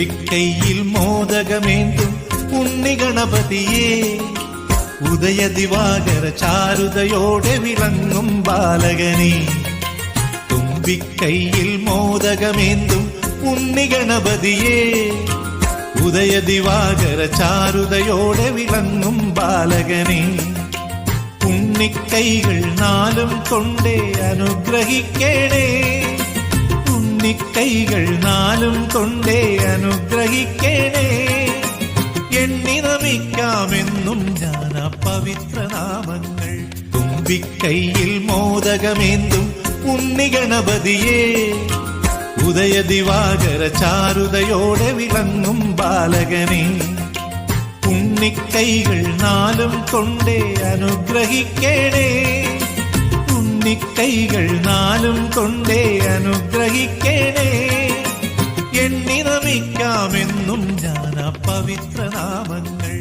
തുമ്പിക്കൈയിൽ മോദകമേന്തും ഉണ്ണിഗണപതിയേ, ഉദയദിവാകര ചാരുതയോടെ വിളങ്ങും ബാലകനേ. തുമ്പിക്കൈയിൽ മോദകമേന്തും ഉണ്ണിഗണപതിയേ, ഉദയദിവാകര ചാരുതയോടെ വിളങ്ങും ബാലകനേ. ഉണ്ണിക്കൈകൾ നാലും കൊണ്ടേ അനുഗ്രഹിക്കണേ, ഉണ്ണിക്കൈകൾ നാലും കൊണ്ടേ അനുഗ്രഹിക്കണേ. എണ്ണി നമിക്കാമെന്നും ഞാൻ ആ പവിത്രനാമങ്ങൾ. തുമ്പിക്കൈയിൽ മോദകമേന്തും ഉണ്ണിഗണപതിയേ, ഉദയദിവാകര ചാരുതയോടെ വിളങ്ങും ബാലകനേ. ഉണ്ണിക്കൈകൾ നാലും കൊണ്ടേ അനുഗ്രഹിക്കണേ, ഉണ്ണിക്കൈകൾ നാലും കൊണ്ടേ അനുഗ്രഹിക്കണേ. എണ്ണി നമിക്കാമെന്നും ഞാൻ ആ പവിത്രനാമങ്ങൾ.